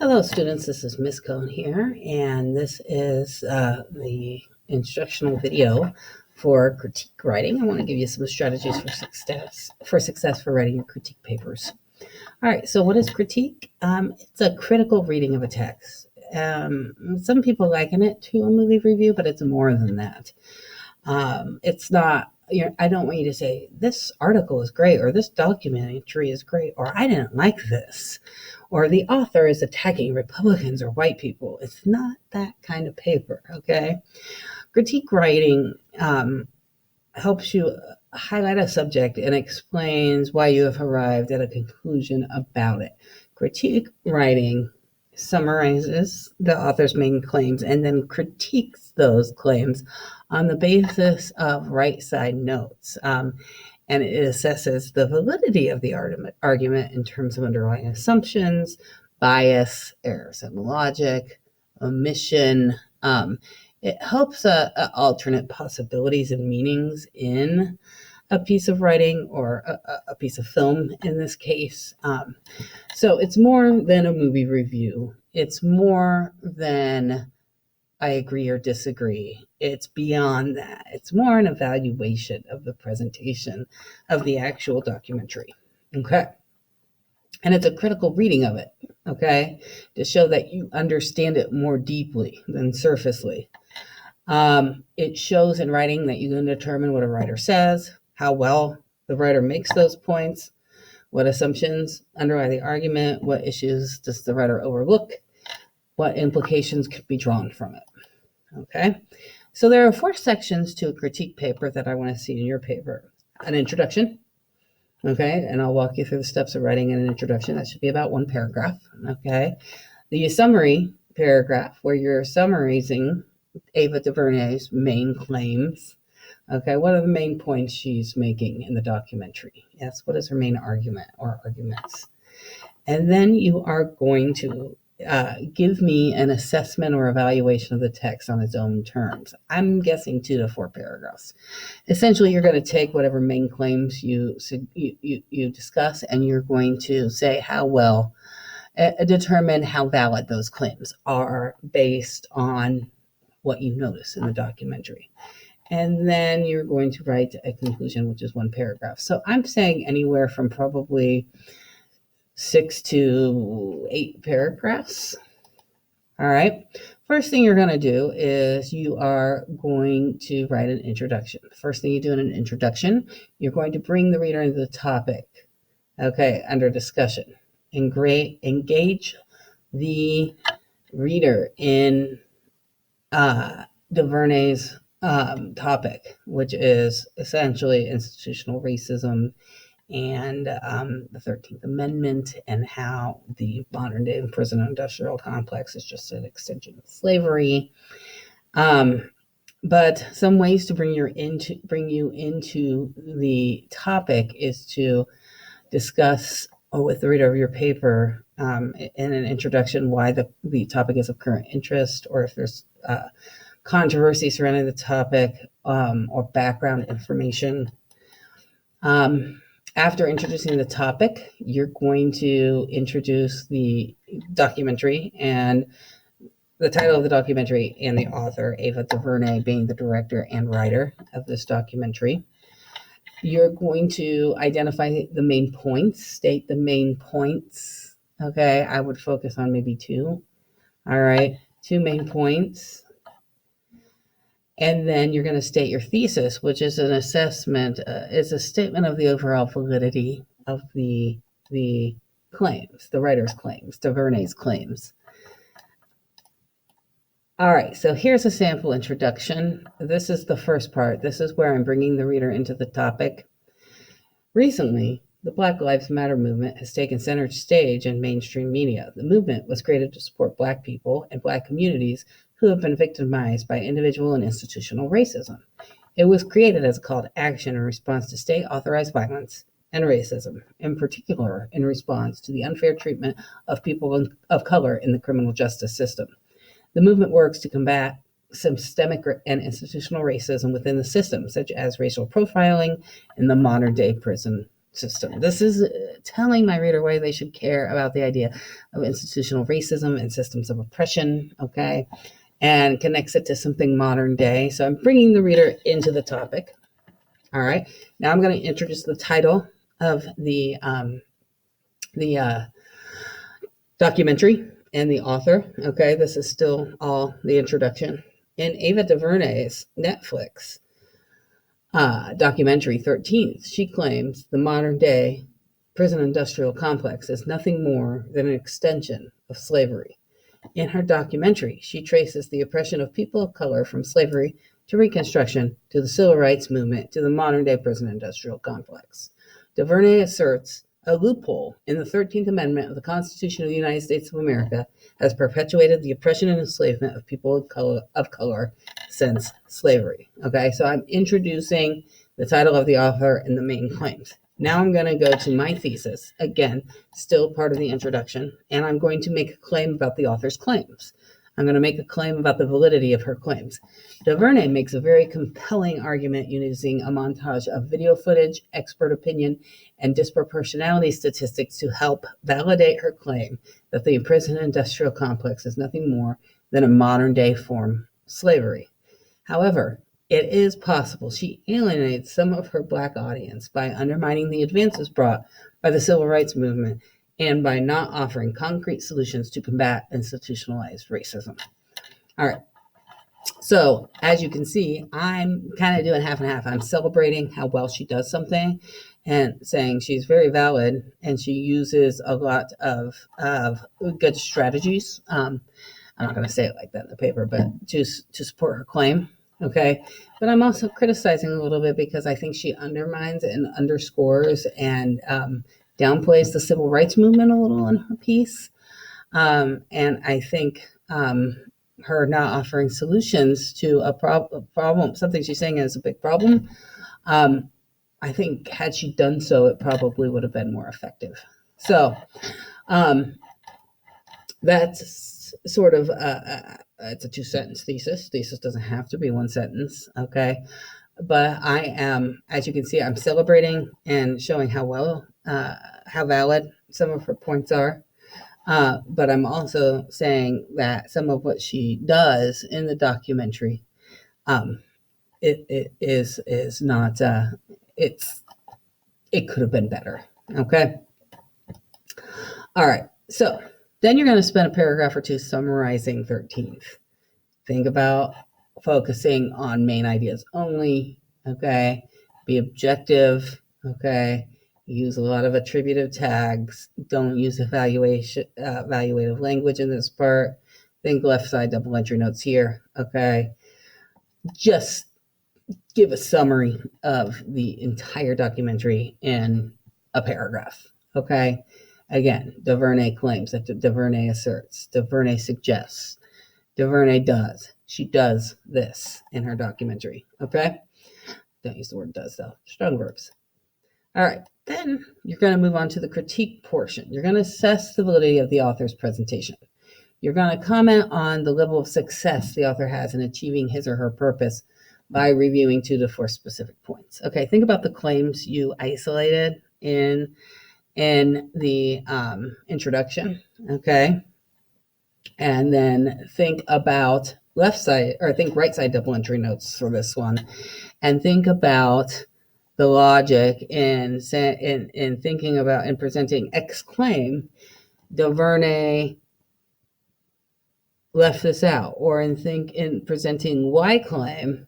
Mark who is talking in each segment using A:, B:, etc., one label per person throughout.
A: Hello, students. This is Miss Cohn here, and this is the instructional video for critique writing. I want to give you some strategies for success for writing your critique papers. All right. So, what is critique? It's a critical reading of a text. Some people liken it to a movie review, but it's more than that. It's not. I don't want you to say this article is great, or this documentary is great, or I didn't like this, or the author is attacking Republicans or white people. It's not that kind of paper, okay? Critique writing helps you highlight a subject and explains why you have arrived at a conclusion about it. Critique writing summarizes the author's main claims and then critiques those claims on the basis of right side notes. And it assesses the validity of the argument in terms of underlying assumptions, bias, errors in logic, omission. It helps alternate possibilities and meanings in a piece of writing or a piece of film in this case. So it's more than a movie review. It's more than I agree or disagree. It's beyond that. It's more an evaluation of the presentation of the actual documentary. Okay. And it's a critical reading of it. Okay. To show that you understand it more deeply than surfacely. It shows in writing that you can determine what a writer says, how well the writer makes those points, what assumptions underlie the argument, what issues does the writer overlook, what implications could be drawn from it. Okay, so there are 4 sections to a critique paper that I want to see in your paper. An introduction, okay, and I'll walk you through the steps of writing an introduction. That should be about 1 paragraph, okay. The summary paragraph, where you're summarizing Ava DuVernay's main claims. Okay, what are the main points she's making in the documentary? Yes, what is her main argument or arguments? And then you are going to give me an assessment or evaluation of the text on its own terms. I'm guessing 2 to 4 paragraphs. Essentially, you're going to take whatever main claims you discuss, and you're going to say how well, determine how valid those claims are based on what you notice in the documentary. And then you're going to write a conclusion, which is 1 paragraph. So I'm saying anywhere from probably 6 to 8 paragraphs. All right. First thing you're going to do is you are going to write an introduction. First thing you do in an introduction, you're going to bring the reader into the topic. Okay, under discussion. Engage the reader in DuVernay's topic, which is essentially institutional racism and the 13th Amendment, and how the modern day prison industrial complex is just an extension of slavery. But some ways to bring you into the topic is to discuss with the reader of your paper in an introduction why the topic is of current interest, or if there's controversy surrounding the topic, or background information. After introducing the topic, you're going to introduce the documentary and the title of the documentary and the author, Ava DuVernay, being the director and writer of this documentary. You're going to identify the main points, state the main points. Okay, I would focus on maybe 2. All right, 2 main points. And then you're going to state your thesis, which is an assessment, is a statement of the overall validity of the claims, the writer's claims, DuVernay's claims. All right, so here's a sample introduction. This is the first part. This is where I'm bringing the reader into the topic. Recently, the Black Lives Matter movement has taken center stage in mainstream media. The movement was created to support Black people and Black communities who have been victimized by individual and institutional racism. It was created as a call to action in response to state-authorized violence and racism, in particular in response to the unfair treatment of people of color in the criminal justice system. The movement works to combat systemic and institutional racism within the system, such as racial profiling in the modern-day prison system. This is telling my reader why they should care about the idea of institutional racism and systems of oppression, okay, and connects it to something modern day. So I'm bringing the reader into the topic. All right. Now I'm going to introduce the title of the documentary and the author. Okay, this is still all the introduction. In Ava DuVernay's Netflix documentary 13th, she claims the modern day prison industrial complex is nothing more than an extension of slavery. In her documentary, she traces the oppression of people of color from slavery to Reconstruction to the Civil Rights Movement to the modern day prison industrial complex. DuVernay asserts a loophole in the 13th Amendment of the Constitution of the United States of America has perpetuated the oppression and enslavement of people of color since slavery. Okay, so I'm introducing the title of the author and the main claims. Now I'm going to go to my thesis, again, still part of the introduction, and I'm going to make a claim about the author's claims. I'm going to make a claim about the validity of her claims. DuVernay makes a very compelling argument using a montage of video footage, expert opinion, and disproportionality statistics to help validate her claim that the prison industrial complex is nothing more than a modern-day form of slavery. However, it is possible she alienates some of her Black audience by undermining the advances brought by the Civil Rights Movement and by not offering concrete solutions to combat institutionalized racism. All right. So as you can see, I'm kind of doing half and half. I'm celebrating how well she does something and saying she's very valid and she uses a lot of good strategies. I'm not going to say it like that in the paper, but to support her claim. Okay. But I'm also criticizing a little bit because I think she undermines and underscores and downplays the civil rights movement a little in her piece. And I think her not offering solutions to a problem, something she's saying is a big problem, I think had she done so, it probably would have been more effective. So that's sort of it's a 2-sentence thesis. Thesis doesn't have to be 1 sentence, okay? But I am, as you can see, I'm celebrating and showing how valid some of her points are. But I'm also saying that some of what she does in the documentary, it is not. It could have been better. Okay. All right. So then you're going to spend a paragraph or two summarizing 13th. Think about focusing on main ideas only. Okay. Be objective. Okay. Use a lot of attributive tags. Don't use evaluative language in this part. Think left side double entry notes here. Okay. Just give a summary of the entire documentary in a paragraph. Okay. Again, DuVernay claims that DuVernay asserts, DuVernay suggests, DuVernay does. She does this in her documentary. Okay. Don't use the word does though. Strong verbs. All right. Then you're going to move on to the critique portion. You're going to assess the validity of the author's presentation. You're going to comment on the level of success the author has in achieving his or her purpose by reviewing 2 to 4 specific points. Okay, think about the claims you isolated in the introduction, okay? And then think about right side double entry notes for this one, and think about the logic in thinking about and presenting X claim. DuVernay left this out, or in presenting Y claim,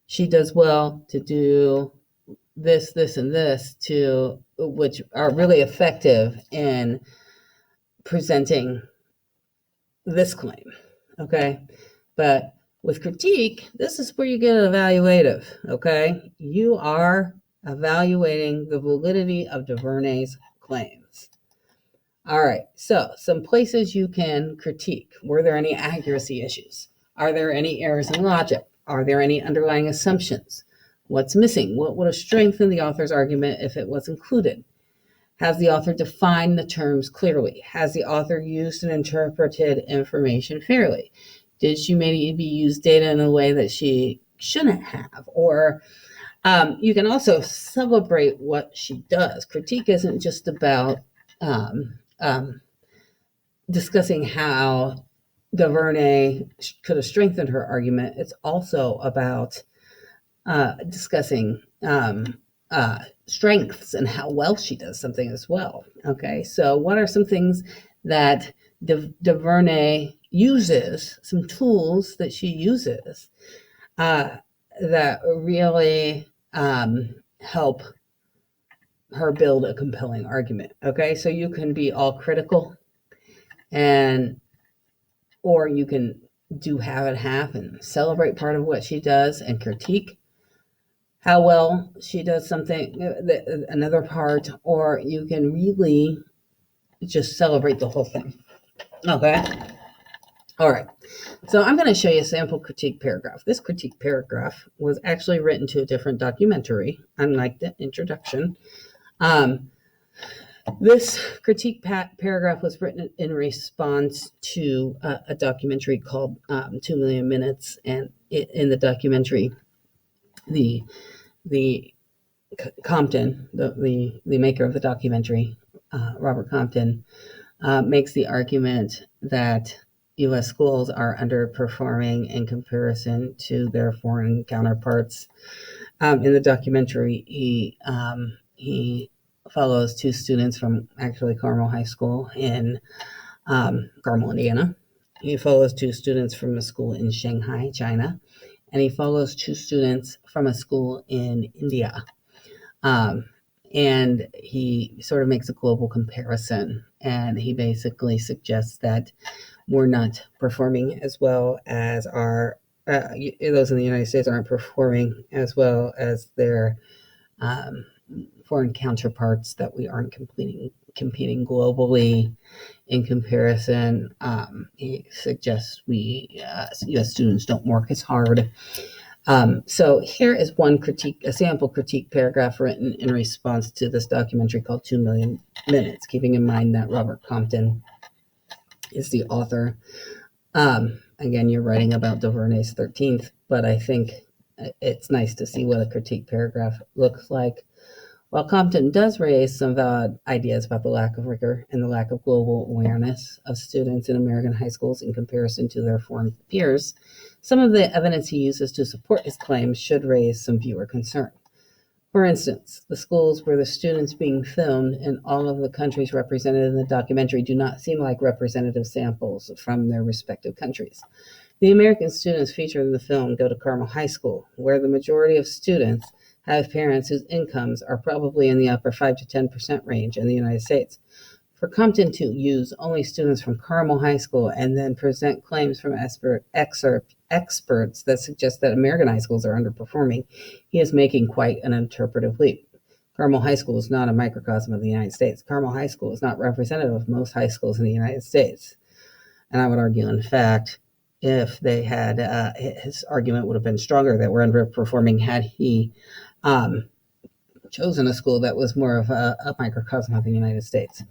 A: she does well to do this, this, and this, which are really effective in presenting this claim. Okay, but with critique, this is where you get evaluative. Okay, you are evaluating the validity of DuVernay's claims. All right, so some places you can critique. Were there any accuracy issues? Are there any errors in logic? Are there any underlying assumptions? What's missing? What would have strengthened the author's argument if it was included? Has the author defined the terms clearly? Has the author used and interpreted information fairly? Did she maybe use data in a way that she shouldn't have? Or You can also celebrate what she does. Critique isn't just about um, um, discussing how DuVernay could have strengthened her argument. It's also about discussing strengths and how well she does something as well. Okay, so what are some things that DuVernay uses, some tools that she uses uh, that really help her build a compelling argument? Okay, so you can be all critical and or you can do half and half and celebrate part of what she does and critique how well she does something, another part, or you can really just celebrate the whole thing. Okay. All right. So I'm going to show you a sample critique paragraph. This critique paragraph was actually written to a different documentary, unlike the introduction. This critique paragraph was written in response to a documentary called 2 Million Minutes, and in the documentary, the Compton, the maker of the documentary, Robert Compton, makes the argument that U.S. schools are underperforming in comparison to their foreign counterparts. In the documentary, he follows two students from actually Carmel High School in Carmel, Indiana. He follows two students from a school in Shanghai, China, and he follows two students from a school in India. And he sort of makes a global comparison, and he basically suggests that we're not performing as well as our those in the United States aren't performing as well as their foreign counterparts, that we aren't competing globally in comparison. He suggests we U.S. students don't work as hard. So here is one critique, a sample critique paragraph written in response to this documentary called 2 Million Minutes, keeping in mind that Robert Compton is the author. Again, you're writing about DuVernay's 13th, but I think it's nice to see what a critique paragraph looks like. While Compton does raise some valid ideas about the lack of rigor and the lack of global awareness of students in American high schools in comparison to their foreign peers, some of the evidence he uses to support his claims should raise some viewer concern. For instance, the schools where the students being filmed in all of the countries represented in the documentary do not seem like representative samples from their respective countries. The American students featured in the film go to Carmel High School, where the majority of students have parents whose incomes are probably in the upper 5 to 10% range in the United States. For Compton to use only students from Carmel High School and then present claims from experts that suggest that American high schools are underperforming, he is making quite an interpretive leap. Carmel High School is not a microcosm of the United States. Carmel High School is not representative of most high schools in the United States. And I would argue, in fact, if they had, his argument would have been stronger that we're underperforming had he chosen a school that was more of a microcosm of the United States.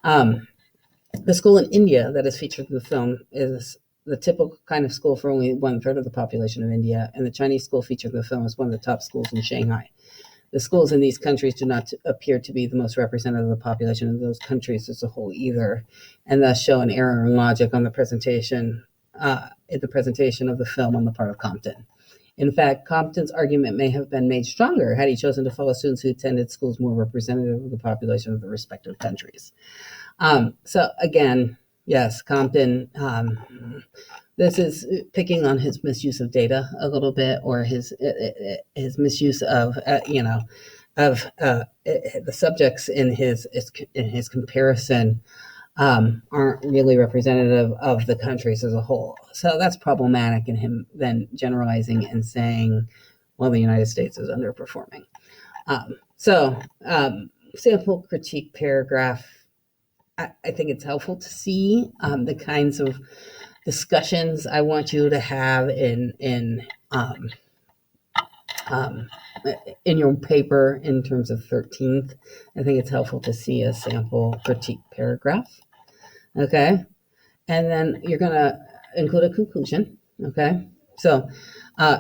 A: The school in India that is featured in the film is the typical kind of school for only 1/3 of the population of India, and the Chinese school featured in the film is one of the top schools in Shanghai. The schools in these countries do not appear to be the most representative of the population of those countries as a whole either, and thus show an error in logic on the presentation in the presentation of the film on the part of Compton. In fact, Compton's argument may have been made stronger had he chosen to follow students who attended schools more representative of the population of the respective countries. So again, yes, Compton, this is picking on his misuse of data a little bit, or his misuse of, the subjects in his comparison aren't really representative of the countries as a whole. So that's problematic in him then generalizing and saying, well, the United States is underperforming. Sample critique paragraph. I think it's helpful to see the kinds of discussions I want you to have in your paper in terms of 13th. I think it's helpful to see a sample critique paragraph. Okay. And then you're going to include a conclusion. Okay. So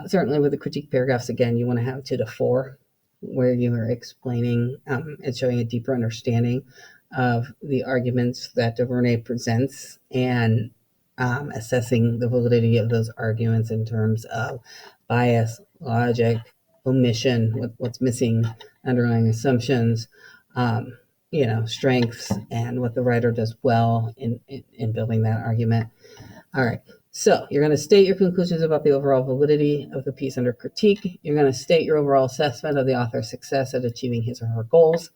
A: Certainly with the critique paragraphs, again, you want to have 2 to 4 where you are explaining and showing a deeper understanding of the arguments that DuVernay presents and assessing the validity of those arguments in terms of bias, logic, omission, what's missing, underlying assumptions, um, strengths, and what the writer does well in building that argument. All right. So you're going to state your conclusions about the overall validity of the piece under critique. You're going to state your overall assessment of the author's success at achieving his or her goals.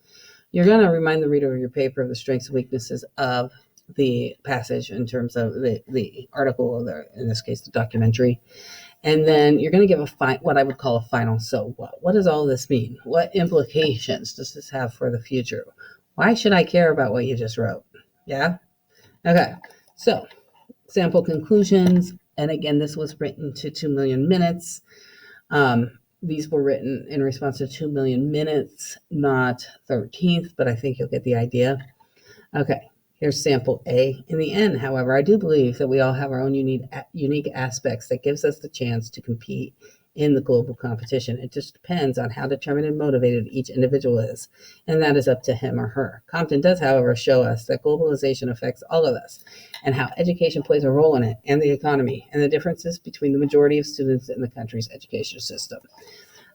A: You're going to remind the reader of your paper of the strengths and weaknesses of the passage in terms of the article, or in this case, the documentary. And then you're going to give what I would call a final so what. What does all this mean? What implications does this have for the future? Why should I care about what you just wrote? Yeah? Okay. So sample conclusions. And again, this was written to 2 million minutes. These were written in response to 2 million minutes, not 13th, but I think you'll get the idea. Okay, here's sample A. In the end, however, I do believe that we all have our own unique aspects that gives us the chance to compete in the global competition. It just depends on how determined and motivated each individual is, and that is up to him or her. Compton does, however, show us that globalization affects all of us and how education plays a role in it, and the economy, and the differences between the majority of students in the country's education system.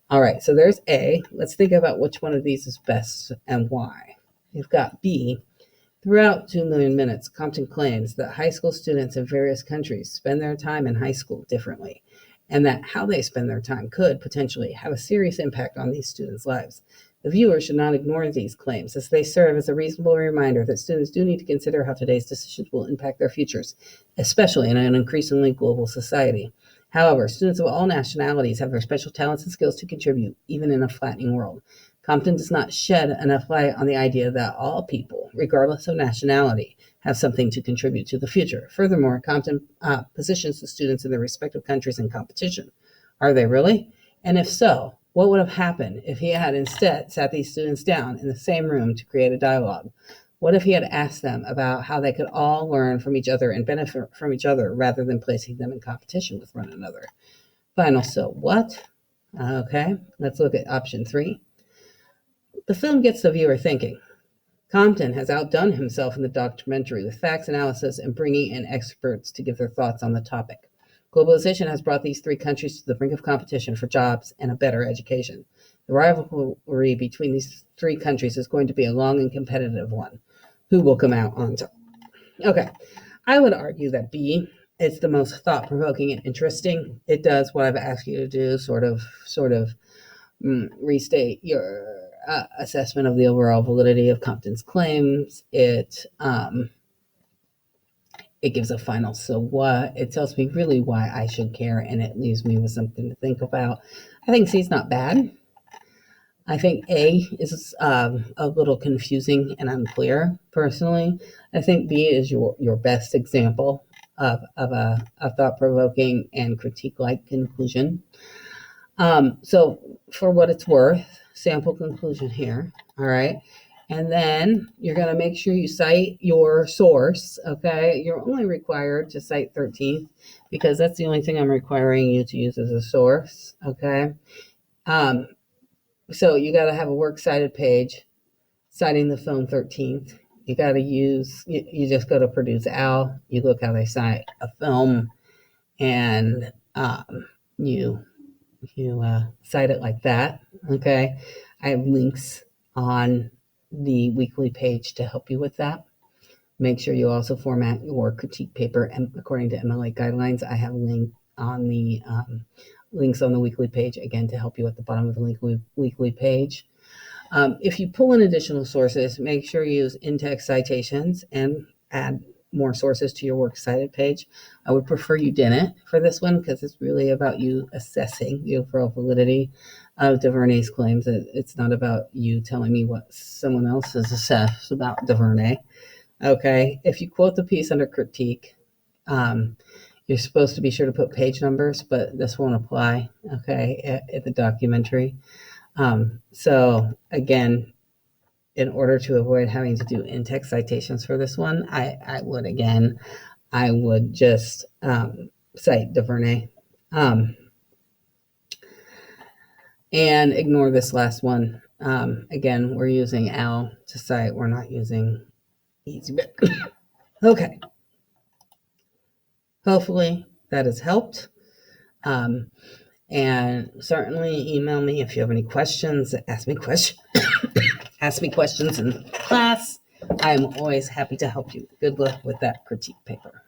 A: All right, so there's A. Let's think about which one of these is best and why. You've got B. Throughout 2 million minutes, Compton claims that high school students in various countries spend their time in high school differently, and that how they spend their time could potentially have a serious impact on these students' lives. The viewer should not ignore these claims, as they serve as a reasonable reminder that students do need to consider how today's decisions will impact their futures, especially in an increasingly global society. However, students of all nationalities have their special talents and skills to contribute, even in a flattening world. Compton does not shed enough light on the idea that all people, regardless of nationality, have something to contribute to the future. Furthermore, Compton positions the students in their respective countries in competition. Are they really? And if so, what would have happened if he had instead sat these students down in the same room to create a dialogue? What if he had asked them about how they could all learn from each other and benefit from each other rather than placing them in competition with one another? Final so what? Okay, let's look at option 3. The film gets the viewer thinking. Compton has outdone himself in the documentary with facts analysis and bringing in experts to give their thoughts on the topic. Globalization has brought these 3 countries to the brink of competition for jobs and a better education. The rivalry between these 3 countries is going to be a long and competitive one. Who will come out on top? Okay, I would argue that B is the most thought-provoking and interesting. It does what I've asked you to do, sort of restate your assessment of the overall validity of Compton's claims. It gives a final so what. It tells me really why I should care, and it leaves me with something to think about. I think C is not bad. I think A is a little confusing and unclear, personally. I think B is your best example of a thought-provoking and critique-like conclusion. So for what it's worth, sample conclusion here, all right? And then you're going to make sure you cite your source, okay? You're only required to cite 13th because that's the only thing I'm requiring you to use as a source, okay? So you got to have a works cited page citing the film 13th. You got to you just go to Produce Al, you look how they cite a film, and you cite it like that, okay? I have links on the weekly page to help you with that. Make sure you also format your critique paper and according to MLA guidelines. I have links on the weekly page, again, to help you at the bottom of the weekly page. If you pull in additional sources, make sure you use in-text citations and add more sources to your works cited page. I would prefer you didn't for this one because it's really about you assessing the overall validity of DuVernay's claims. It's not about you telling me what someone else has assessed about DuVernay. Okay, if you quote the piece under critique, you're supposed to be sure to put page numbers, but this won't apply, okay, at the documentary. So again, in order to avoid having to do in-text citations for this one, I would just cite DuVernay. and ignore this last one. Again, we're using Al to cite. We're not using EasyBit. Okay. Hopefully that has helped. And certainly email me if you have any questions. Ask me questions. Ask me questions in class. I'm always happy to help you. Good luck with that critique paper.